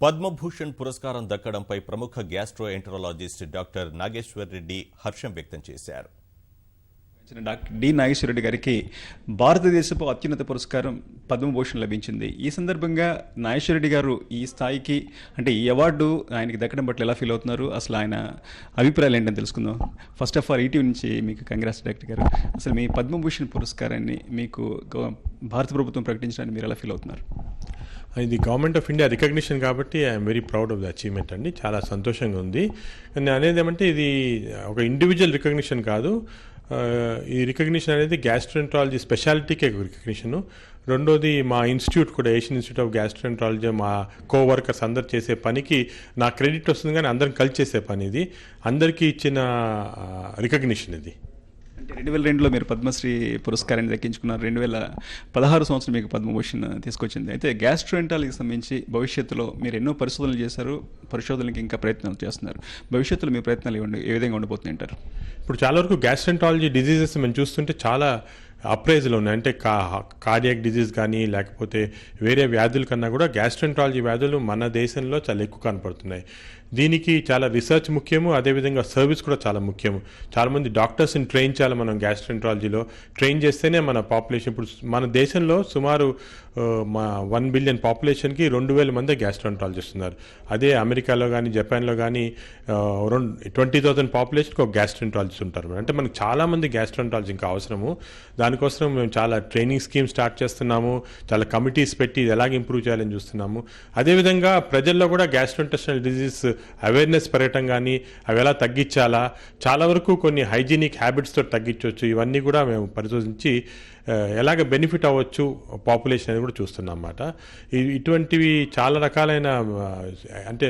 పద్మభూషణ్ పురస్కారం దక్కడంపై ప్రముఖ gastroenterologist doctor Nageshwar Reddy హర్షం వ్యక్తం చేశారు. డాక్టర్ డి నాగేశ్వర రెడ్డి గారికి భారతదేశపు అత్యున్నత పురస్కారం పద్మభూషణ్ లభించింది. ఈ సందర్భంగా నాగేశ్వర రెడ్డి గారు ఈ స్థాయికి అంటే ఈ అవార్డు ఆయనకి దక్కడం పట్ల ఎలా ఫీల్ అవుతున్నారు, అసలు ఆయన అభిప్రాయాలు ఏంటని తెలుసుకుందాం. ఫస్ట్ ఆఫ్ ఆల్ ఈటీవీ నుంచి మీకు కంగ్రాట్స్ డాక్టర్ గారు. అసలు మీ పద్మభూషణ్ పురస్కారాన్ని మీకు భారత ప్రభుత్వం ప్రకటించడానికి మీరు ఎలా ఫీల్ అవుతున్నారు? ఇది గవర్నమెంట్ ఆఫ్ ఇండియా రికగ్నిషన్ కాబట్టి I'm very proud of the achievement అండి. చాలా సంతోషంగా ఉంది. నేను అనేది ఏమంటే ఇది ఒక ఇండివిజువల్ రికగ్నిషన్ కాదు. ఈ రికగ్నిషన్ అనేది గ్యాస్ట్రోఎంటరాలజీ స్పెషాలిటీకే రికగ్నిషను. రెండోది మా ఇన్స్టిట్యూట్ కూడా ఏషియన్ ఇన్స్టిట్యూట్ ఆఫ్ గ్యాస్ట్రోఎంటరాలజీ మా కోవర్కర్స్ అందరు చేసే పనికి నా క్రెడిట్ వస్తుంది, కానీ అందరం కలిసి చేసే పని ఇది. అందరికీ ఇచ్చిన రికగ్నిషన్ ఇది. అంటే 2002లో మీరు పద్మశ్రీ పురస్కారాన్ని దక్కించుకున్నారు. 2016 సంవత్సరం మీకు పద్మభూషణ్ తీసుకొచ్చింది. అయితే గ్యాస్ట్రోఎంటరాలజీకి సంబంధించి భవిష్యత్తులో మీరు ఎన్నో పరిశోధనలు చేశారు, పరిశోధనలకు ఇంకా ప్రయత్నాలు చేస్తున్నారు. భవిష్యత్తులో మీ ప్రయత్నాలు ఏ విధంగా ఉండబోతున్నాయి అంటారు? ఇప్పుడు చాలా వరకు గ్యాస్ట్రోఎంటరాలజీ డిజీజెస్ మనం చూస్తుంటే చాలా అప్రైజ్లో ఉన్నాయి. అంటే కార్డియాక్ డిజీజ్ కానీ లేకపోతే వేరే వ్యాధుల కన్నా కూడా గ్యాస్ట్రోఎంటరాలజీ వ్యాధులు మన దేశంలో చాలా ఎక్కువ కనపడుతున్నాయి. దీనికి చాలా రీసెర్చ్ ముఖ్యము, అదేవిధంగా సర్వీస్ కూడా చాలా ముఖ్యము. చాలామంది డాక్టర్స్ని ట్రైన్ చేయాలి మనం గ్యాస్ట్రోఎంటరాలజీలో. ట్రైన్ చేస్తేనే మన పాపులేషన్, ఇప్పుడు మన దేశంలో సుమారు 1 బిలియన్ పాపులేషన్కి 2,000 మంది గ్యాస్ట్రోఎంటరాలజిస్ట్ ఉన్నారు. అదే అమెరికాలో కానీ జపాన్లో కానీ 20,000 పాపులేషన్కి ఒక గ్యాస్ట్రోఎంటరాలజిస్ట్ ఉంటారు. అంటే మనకు చాలామంది గ్యాస్ట్రోఎంటరాలజీ ఇంకా అవసరము. దానికోసం మేము చాలా ట్రైనింగ్ స్కీమ్ స్టార్ట్ చేస్తున్నాము, చాలా కమిటీస్ పెట్టి ఇది ఎలాగ ఇంప్రూవ్ చేయాలని చూస్తున్నాము. అదేవిధంగా ప్రజల్లో కూడా గ్యాస్ట్రోఇంటెస్టినల్ డిజీజ్ అవేర్నెస్ పెరగటం కానీ అవి ఎలా తగ్గించాలా, చాలా వరకు కొన్ని హైజీనిక్ హ్యాబిట్స్తో తగ్గించవచ్చు. ఇవన్నీ కూడా మేము పరిశోధించి ఎలాగ బెనిఫిట్ అవ్వచ్చు పాపులేషన్ అనేది కూడా చూస్తున్నాం అన్నమాట. ఇటువంటివి చాలా రకాలైన అంటే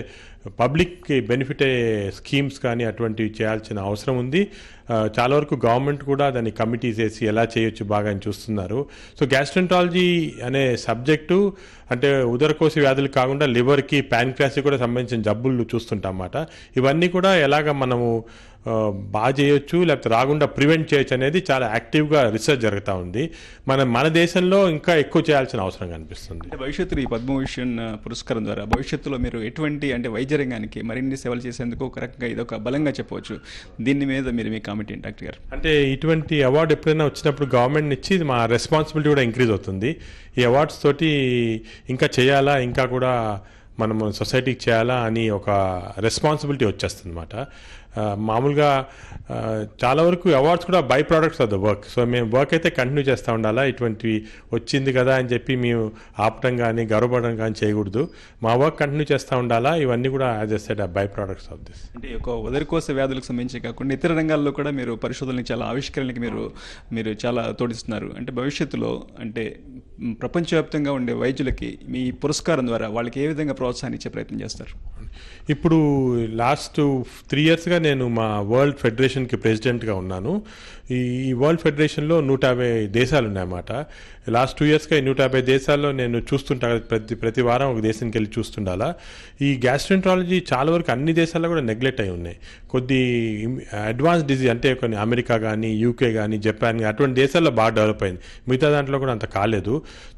పబ్లిక్కి బెనిఫిట్ అయ్యే స్కీమ్స్ కానీ అటువంటివి చేయాల్సిన అవసరం ఉంది. చాలా వరకు గవర్నమెంట్ కూడా దాన్ని కమిటీస్ వేసి ఎలా చేయొచ్చు బాగా అని చూస్తున్నారు. సో గ్యాస్ట్రోఎంటరాలజీ అనే సబ్జెక్టు అంటే ఉదరకోశ వ్యాధులు కాకుండా లివర్కి, ప్యాన్క్రియాస్కి కూడా సంబంధించిన జబ్బులు చూస్తుంటాం అన్నమాట. ఇవన్నీ కూడా ఎలాగ మనము బాగా చేయొచ్చు లేకపోతే రాకుండా ప్రివెంట్ చేయొచ్చు అనేది చాలా యాక్టివ్గా రీసెర్చ్ జరుగుతూ ఉంది. మన దేశంలో ఇంకా ఎక్కువ చేయాల్సిన అవసరం కనిపిస్తుంది. అంటే భవిష్యత్తులో ఈ పద్మభూషణ్ పురస్కారం ద్వారా భవిష్యత్తులో మీరు ఎటువంటి అంటే వైద్య రంగానికి మరిన్ని సేవలు చేసేందుకు ఒక రకంగా ఇదొక బలంగా చెప్పవచ్చు. దీని మీద మీరు మీ కామెంట్ ఏంటి డాక్టర్ గారు? అంటే ఇటువంటి అవార్డు ఎప్పుడైనా వచ్చినప్పుడు గవర్నమెంట్ నుంచి మా రెస్పాన్సిబిలిటీ కూడా ఇంక్రీజ్ అవుతుంది. ఈ అవార్డ్స్ తోటి ఇంకా చేయాలా, ఇంకా కూడా మనము సొసైటీకి చేయాలా అని ఒక రెస్పాన్సిబిలిటీ వచ్చేస్తుంది అన్నమాట. మామూలుగా చాలా వరకు అవార్డ్స్ కూడా by products of the work. So మేము వర్క్ అయితే కంటిన్యూ చేస్తూ ఉండాలా. ఇటువంటివి వచ్చింది కదా అని చెప్పి మేము ఆపడం కానీ గర్వపడడం కానీ చేయకూడదు. మా వర్క్ కంటిన్యూ చేస్తూ ఉండాలా. ఇవన్నీ కూడా as a said by products of this. అంటే ఒక ఉదరకోశ వ్యాధులకు సంబంధించి కాకుండా ఇతర రంగాల్లో కూడా మీరు పరిశోధనలు చాలా ఆవిష్కరణకి మీరు చాలా తోడిస్తున్నారు. అంటే భవిష్యత్తులో అంటే ప్రపంచవ్యాప్తంగా ఉండే వైద్యులకి మీ పురస్కారం ద్వారా వాళ్ళకి ఏ విధంగా ప్రోత్సాహాన్ని ఇచ్చే ప్రయత్నం చేస్తారు? ఇప్పుడు లాస్ట్ 3 yearsగా నేను మా వరల్డ్ ఫెడరేషన్కి ప్రెసిడెంట్గా ఉన్నాను. ఈ వరల్డ్ ఫెడరేషన్లో 150 దేశాలు ఉన్నాయన్నమాట. లాస్ట్ 2 yearsగా 150 దేశాల్లో నేను చూస్తుంటా, ప్రతి వారం ఒక దేశానికి వెళ్ళి చూస్తుండాలా. ఈ గ్యాస్ట్రోఎంటరాలజీ చాలా వరకు అన్ని దేశాల్లో కూడా నెగ్లెక్ట్ అయి ఉన్నాయి. కొద్ది అడ్వాన్స్ డిజీజ్ అంటే కొన్ని అమెరికా కానీ యూకే కానీ జపాన్ కానీ అటువంటి దేశాల్లో బాగా డెవలప్ అయింది. మిగతా దాంట్లో కూడా అంత కాలేదు.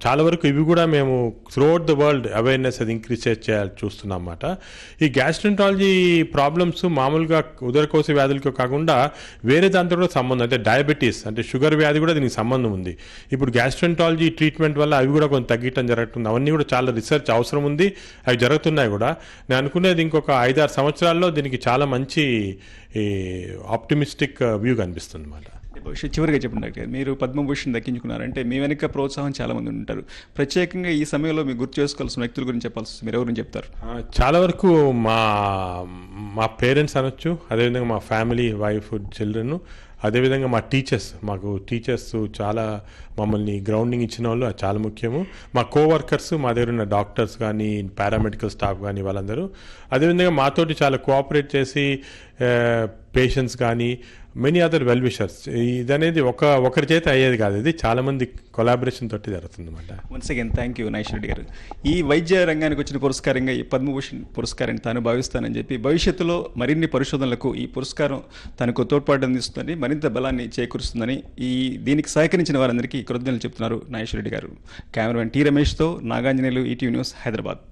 చాలా వరకు ఇవి కూడా మేము త్రూఅవుట్ ద వరల్డ్ అవేర్నెస్ అది ఇంక్రీజ్ చేయాలి చూస్తున్నాం అన్నమాట. ఈ గ్యాస్ట్రోఎంటరాలజీ ప్రాబ్లమ్స్ మామూలుగా ఉదరకోశ వ్యాధులతో కాకుండా వేరే దాంతో కూడా సంబంధం, అంటే డయాబెటీస్ అంటే షుగర్ వ్యాధి కూడా దీనికి సంబంధం ఉంది. ఇప్పుడు గ్యాస్ట్రోఎంటరాలజీ ట్రీట్మెంట్ వల్ల అవి కూడా కొంత తగ్గటం జరుగుతుంది. అవన్నీ కూడా చాలా రీసెర్చ్ అవసరం ఉంది, అవి జరుగుతున్నాయి కూడా. నేను అనుకునేది ఇంకొక 5-6 సంవత్సరాల్లో దీనికి చాలా మంచి ఆప్టిమిస్టిక్ వ్యూ కనిపిస్తుంది అన్నమాట. భవిష్యత్ చివరిగా చెప్పండి డాక్టర్, మీరు పద్మభూషణ్ దక్కించుకున్నారంటే మీ వెనక ప్రోత్సాహం చాలా మంది ఉంటారు. ప్రత్యేకంగా ఈ సమయంలో మీరు గుర్తు చేసుకోవాల్సిన వ్యక్తుల గురించి చెప్పాల్సి మీరు ఎవరిని చెప్తారు? చాలా వరకు మా పేరెంట్స్ అనొచ్చు, అదేవిధంగా మా ఫ్యామిలీ, వైఫ్, చిల్డ్రన్, అదేవిధంగా మా మాకు టీచర్స్ చాలా మమ్మల్ని గ్రౌండింగ్ ఇచ్చిన వాళ్ళు అది చాలా ముఖ్యము. మా కోవర్కర్స్, మా దగ్గర ఉన్న డాక్టర్స్ కానీ పారామెడికల్ స్టాఫ్ కానీ వాళ్ళందరూ, అదేవిధంగా మాతోటి చాలా కోఆపరేట్ చేసి పేషెంట్స్ కానీ మెనీ అదర్ వెల్ విషర్స్. ఇదనేది ఒకరి చేత అయ్యేది కాదు, ఇది చాలా మంది కొలాబరేషన్ తోటి జరుగుతుంది అన్నమాట. Once again thank you Nageswara Reddy గారు. ఈ వైద్య రంగానికి వచ్చిన పురస్కారంగా ఈ పద్మభూషణ్ పురస్కారాన్ని తాను భావిస్తానని చెప్పి భవిష్యత్తులో మరిన్ని పరిశోధనలకు ఈ పురస్కారం తనకు తోడ్పాటు అందిస్తుందని, మరింత బలాన్ని చేకూరుస్తుందని దీనికి సహకరించిన వారందరికీ కృతజ్ఞతలు చెప్తున్నారు నాగేశ్వర రెడ్డి గారు. కెమెరామెన్ టి రమేష్తో నాగాంజనేయులు, ఈటీవీ న్యూస్, హైదరాబాద్.